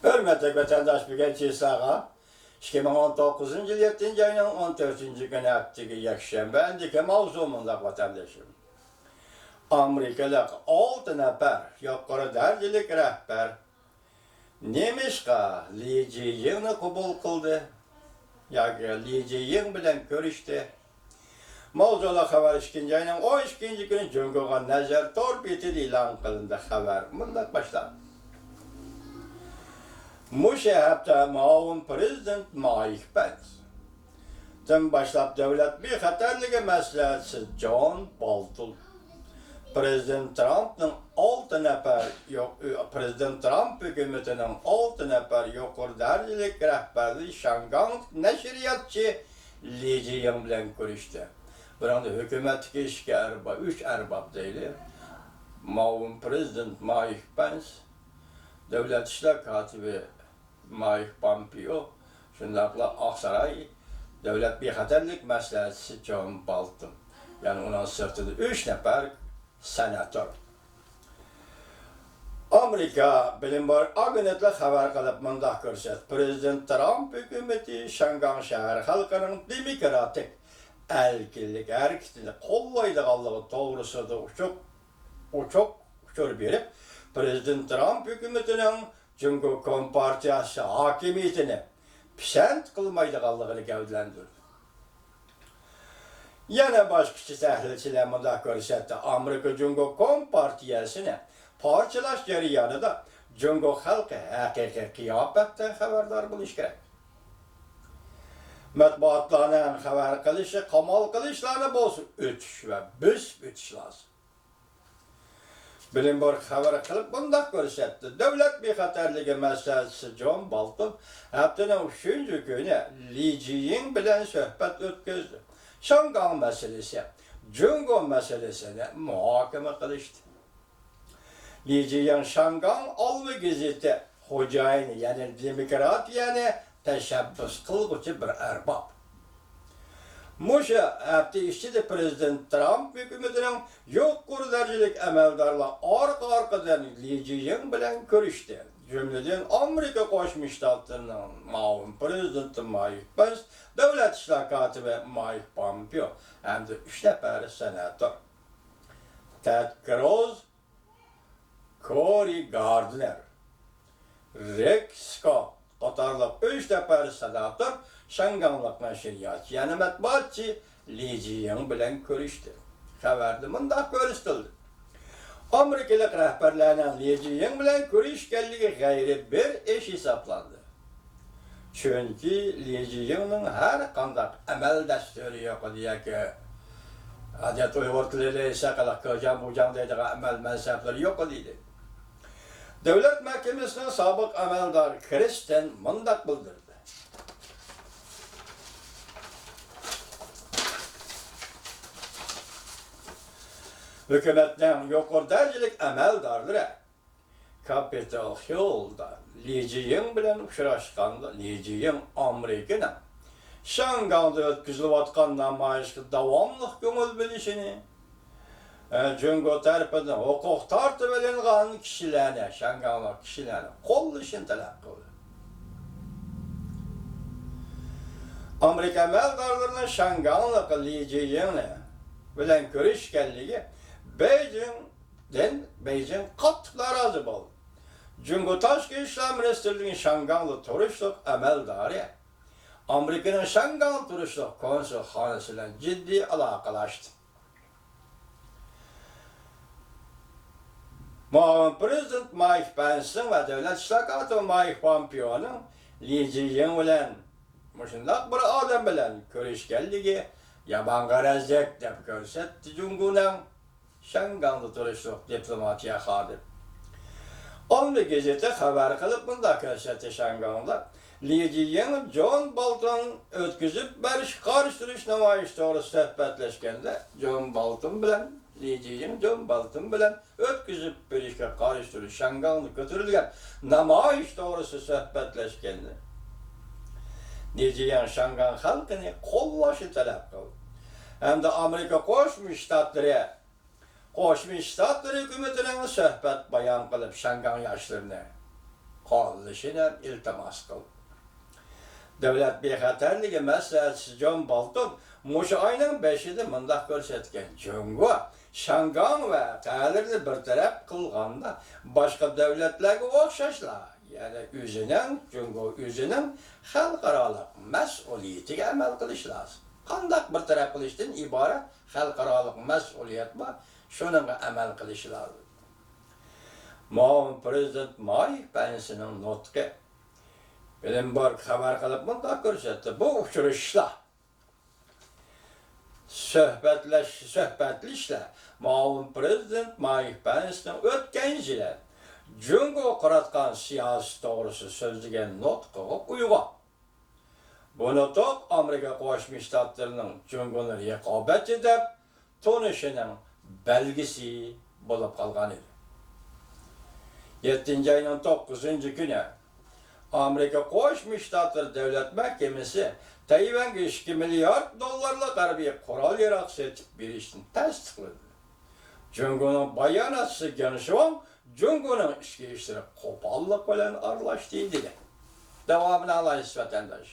Hürmetli vatandaş Bügençi Sağa, 2019 yıl 7. ayının 14. günü ettiği yakşembe endiki mavzumunda vatandaşım. Amerikalık 6 nefer yukarı derecelik rehber Nemişka Li Jiying'ni kabul kıldı. Yani Li Jiying bilen görüştü. Mavzula haber 2. ayının 12. günü Cumhur'a nazar torbeti ilan kılındı haber. Bundan başlar. Müşahapta Maun Prezident Mike Pence. Tüm başlap devlet bir hatarlığı meselesi John Bolton. Prezident Trump'ın 6 nefer yok, Prezident Trump hükümetinin 6 nefer yukarı derecelik rehberliği Şangan neşriyatçı Li Jiying bilen görüştü. Burada hükümet işki erbab, 3 erbab değil. Maun Prezident Mike Pence, Devlet İşler Katibi Mike Pompeo, şundakla Aksaray, Devlet Bexaterlik Məsləhətçisi John Bolton. Yani onun sırtında 3 nefer senatör. Amerika bilimbar agentler haber kalıp mındak görsət. Prezident Trump hükümeti Şangan şəhəri halkının demokratik erkinlik, hareketini kollaydıqallığı doğrusudur. Uçuk berip, Prezident Trump hükümetinin Cumhur Kompartiyası hakimiyetini pisent kılmaydıqallığını gövdlendirdi. Yana başkısı təhlilçilər mındak görsətdi. Amerika Cumhur Kompartiyasını parçalaş jaryanı da Cumhur halkı hakiki kıyafetten haberdar buluş gerek. Mətbuatlarının haber kılışı, kamal kılıçlarını bozsun. Ötüş ve büs lazım. Bilimbar haber kılıp bundak görsetdi. Devlet bexaterligi meselesi John Bolton haftanın 3. günü Li Jiying bilen söhbet ötküzdü. Şangan meselesi, Cumhur meselesini muhakeme kılıştı. Li Jiying Şangan alvı giziti hocayını yani demokrat yani teşebbüs kılgıcı bir erbab. Muşa hafta işçi de Prezident Trump hükümetinin yukarı derecelik emeldarla arkadan Li Jiying bilen görüştü. Cümleden Amerika Koşmuş Ştatlarının Maun Prezidenti Mike Pence, Devlet İşler Katibi Mike Pompeo hem de 3 nefer senatör. Ted Cruz, Cory Gardner, Rick Scott, qatarlıq 3 nefer senatör Şanganlıq nəşriyyatçı, yani mətbuatçı Li Jiying bilen görüştü. Xəbərdə mındaq görüşdüldü. Amerikalı rəhbərlərlə Li Jiying bilen görüşkənliyi gayri bir iş hesaplandı. Çünkü Li Jiying'in her qandaq əməl dəsturi yok diye ki, adet Uyghur tiliyle sakalak kılacağım bucağım dediği əməl mənsəbləri yok idi. Devlet Məhkəməsinin sabık əməldar Kristen mındaq bildirdi. Hükümetten yukarı derecelik emeldarları Capitol Hill'da Li Jiying bilen uçraşkanda Li Jiying Amerika'nın Şangan'da ötküzülüp atkan namayışkı davamlıq göngül bilişini Cumhur tarafından hukuk tartıbelenğan kişilerine, Şangan'lı kişilerine kollaşın talep kıldı. Amerika emeldarlarının Şangan'lı Li Jiying'le bilen görüşkenliği Beijing katlıkla razı oldu. Cumhur Taşkı İşler Ministerliği'nin Şanganlı turuşluk emeldarı Amerika'nın Şangan turuşluk konsulhanesiyle ciddi alakalaştı. Maun Prezident Mike Pence'ın ve Devlet İşler Katibi Mike Pompeo'nun Li Jiying bilen muşundaq bir adam bilen görüşkenliği yaban garazek dep görsetti Cumhur'un Şanganlı turuşluk diplomatiya xadir. Onu gazete haber kılıp bunda görsetti Şangan'da. Li Jiying John Bolton ötküzüp barış karıştırış namayış doğrusu söhbetleşkende John Bolton bilen Li Jiying John Bolton bilen ötküzüp barışka karıştırış Şangan'da götürülgen namayış doğrusu söhbetleşkende Li Jiying Şangan halkını kollaşı talep kıldı. Hem de Amerika Koşmuş Ştatları hükümetinin söhbet bayan kılıp Şangan yaşlarını kollu qilishini iltimos qildi. Davlat bexatarligi maslahatchisi John Bolton mushu oyning 5-ida mundaq ko'rsatgan: Jungo Shangang va Ta'lirni bir taraf qilganda boshqa davlatlarga o'xshashlar, ya'ni Jungo o'zining xalqaro mas'uliyatiga amal qilish lozim. Qandaq bir taraf qilishdan iborat xalqaro mas'uliyat bor, shuningga amal qilish lozim. Muavin prezident Mike Pence'ning nutqi Bloomberg xabar qilib bunday ko'rsatdi. Bu uchrashishlar, suhbatlashishlar Muavin prezident Mike Pence'ning o'tgan yili Jungo qaratgan siyosiy to'g'risida so'zlagan nutqiga uyg'on. Bu nutq Amerika Qo'shma Shtatlarining Jungoni raqobatchi deb tonishining belgisi bo'lib qolgan edi. 7-ayning 9-kuni Amerika Qo'shma Shtatlari Davlat Mahkamasi Tayvanga $2 milliard harbiy qurol-yarog' sotib berishni tasdiqladi. Jungoning bayonotchisi Gen Shuang Jungoning ichki ishlari qo'pollik bilan aralashdi degan. Davomini alaysiz vatandosh.